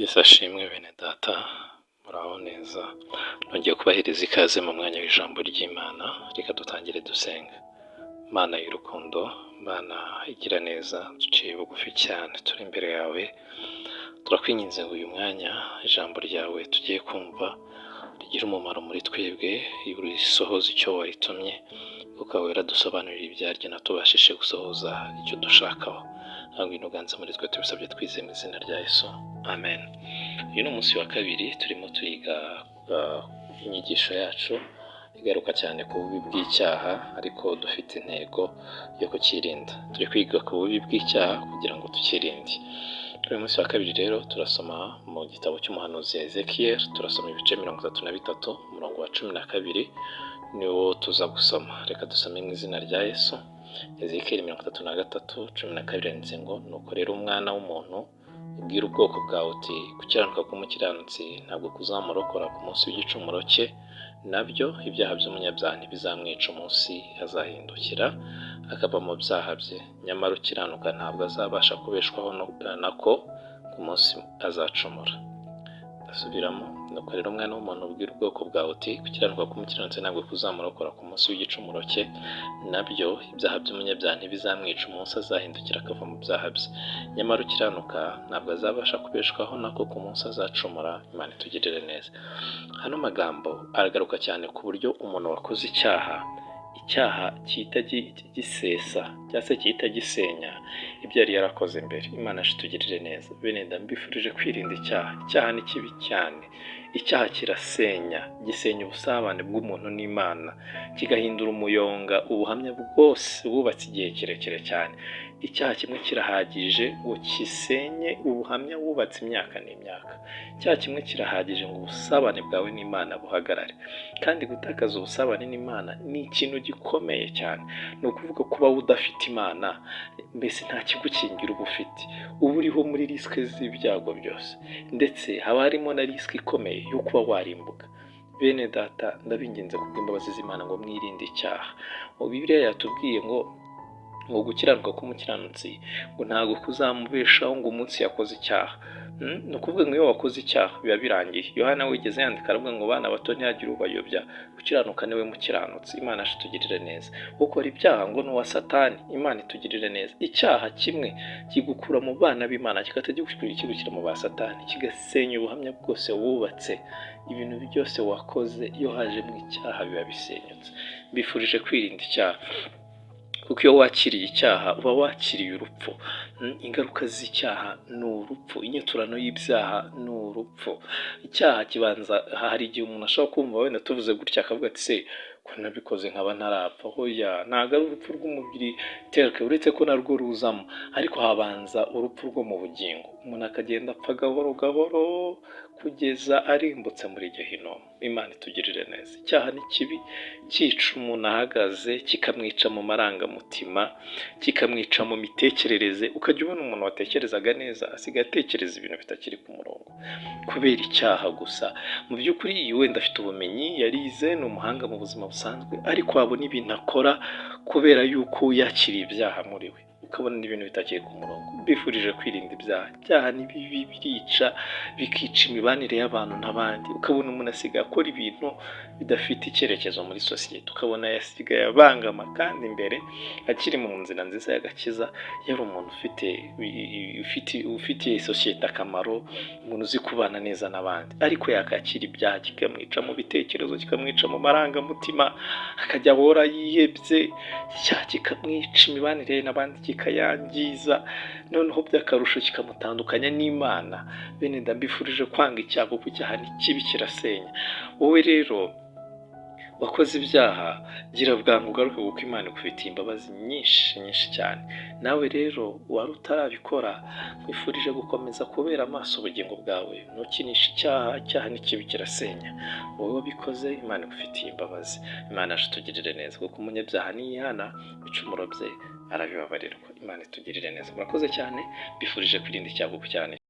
Yesu ashimwe bene data, muraho neza. Nongeye kubahiriza ikaze mu mwanya w'ijambo ry'Imana. Reka dutangire dusenga. Mana y'urukundo, Mana igira neza, duciye bugufi cyane turi imbere yawe. Turakwinginze ngo uyu mwanya ijambo ryawe tugiye kumva rigira umumaro muri twebwe, risohoze icyo waritumye, ukaba waradusobanurira ibyaryo natubashishe gusohoza icyo dushakaho. Ntabwo inuganza muri twe tubisabye twizeye mu izina rya Yesu. Amen. Uyu ni umunsi wa kabiri turimo twiga inyigisho yacu igaruka cyane ku bubi bw'icyaha, ariko dufite intego yo kukirinda. Turi kwiga ku bubi bw'icyaha kugira ngo tukirinde. Uyu munsi wa kabiri rero turasoma mu gitabo cy'umuhanuzi Ezekiel, turasoma ibice 33 umurongo wa 12 niwo tuza gusoma. Reka dusome mu izina rya Yesu. Ezekiel 33:12 yanditse ngo, nuko rero umwana w'umuntu ubwira ubwoko bwawe uti, gukiranuka k'umukiranutsi ntabwo kuzamurokora ku munsi w'igicumuro cye, nabyo ibyaha by'umunyabyaha ntibizamwica umunsi azahindukira akava mu byaha bye, nyamara ukiranuka ntabwo azabasha kubeshwaho nako ku munsi azacumura. Asubiramo, nuko rero umwana w'umuntu ubwira ubwoko bwawe uti, gukiranuka k'umukiranutsi ntabwo kuzamurokora ku munsi w'igicumuro cye, nabyo ibyaha by'umunyabyaha ntibizamwica umunsi azahindukira akava mu byaha bye, nyamara ukiranuka ntabwo azabasha kubeshwaho nako ku munsi azacumura. Imana itugirire neza. Hano magambo aragaruka cyane ku buryo umuntu wakoze icyaha cyita gisesa cyangwa se cyita gisenya ibyo yari yarakoze mbere. Imana itugirire neza. Bene ndambifurije kwirinda icyaha. Icyaha ni kibi cyane. Icyaha kirasenya, gisenya ubusabane bw'umuntu n'Imana, kigahindura umuyonga ubuhamya bwose bubatse igihe kirekire cyane. Icyaha kimwe kirahagije ngo kisenye ubuhamya wubatse imyaka n'imyaka. Icyaha kimwe kirahagije ngo ubusabane bwawe n'Imana buhagarare. Kandi gutakaza ubusabane n'Imana ni ikintu gikomeye cyane. Ni ukuvuga kuba udafite Imana, mbese nta kigukingira uba ufite. Uba uriho muri risike z'ibyago byose, ndetse haba harimo na risike ikomeye yo kuba warimbuka. Bene data, ndabinginze kubw'imbabazi z'Imana ngo mwirinde icyaha. Bibiliya yatubwiye ngo gukiranuka k'umukiranutsi ngo ntabwo kuzamubeshaho ngo umunsi yakoze icyaha. Ni ukuvuga ngo iyo wakoze icyaha biba birangiye. Yohana wigeze yandika aravuga ngo bana bato ntihagire ubayobya, gukiranuka niwe mukiranutsi. Imana itugirire neza. Ukora ibyaha ngo ni uwa Satani. Imana itugirire neza. Icyaha kimwe kigukura mu bana b'Imana kikagushyira mu ba Satani, kigasenya ubuhamya bwose wubatse. Ibintu byose wakoze iyo haje mu icyaha biba bisenyutse. Mbifurije kwirinda icyaha, kuko iyo wakiriye icyaha uba wakiriye urupfu. Ingaruka z'icyaha ni urupfu. Inyiturano y'ibyaha ni urupfu. Icyaha kibanza, hari igihe umuntu ashobora kumva wenda tuvuze gutya akavuga ati se ko nabikoze nkaba ntarapfa. Hoya, ntabwo ari urupfu rw'umubiri tereka, uretse ko narwo ruzamo, ariko habanza urupfu rwo mu bugingo. Umuntu akagenda apfa gahoro gahoro kugeza arimbutse muri Gehinomu. Imana itugirire neza. Icyaha ni kibi, cyica umuntu ahagaze, kikamwica mu marangamutima, kikamwica mu mitekerereze. Ukajya ubona umuntu watekerezaga neza asigaye atekereza ibintu bitakiri ku murongo kubera icyaha gusa. Mu by'ukuri wenda afite ubumenyi, yarize, ni umuhanga mu buzima busanzwe, ariko wabona ibintu akora kubera yuko yakiriye ibyaha muri we, ukabona n'ibintu bitakiri ku murongo. Mbifurije kwirinda ibyaha. Ibyaha ni bibi, birica, bikica imibanire y'abantu n'abandi. Ukabona umuntu asigaye akora ibintu bidafite icyerekezo muri sosiyete, ukabona yasigaye abangama, kandi imbere akiri mu nzira nziza y'agakiza yari umuntu ufitiye sosiyete akamaro, umuntu uzi kubana neza n'abandi. Ariko yakakira ibyaha kikamwica mu bitekerezo, kikamwica mu marangamutima, akajya ahora yihebye, icyaha kikamwica imibanire n'abandi, kikayangiza, noneho by'akarusho kikamutandukanya n'Imana. Bene ndambifurije kwanga icyaha, kuko icyaha ni kibi, kirasenya. Wowe rero wakoze ibyaha, gira bwangu ugaruke, kuko Imana ikufitiye imbabazi nyinshi cyane. Nawe rero wari utarabikora, nkwifurije gukomeza kubera amaso ubugingo bwawe, ntukinishe icyaha. Icyaha ni kibi, kirasenya. Wowe wabikoze, Imana ikufitiye imbabazi. Imana itugirire neza, kuko umunyabyaha niyihana ibicumuro bye arabibabarirwa. Imana itugirire neza. Murakoze cyane. Mbifurije kwirinda icyaha cyane.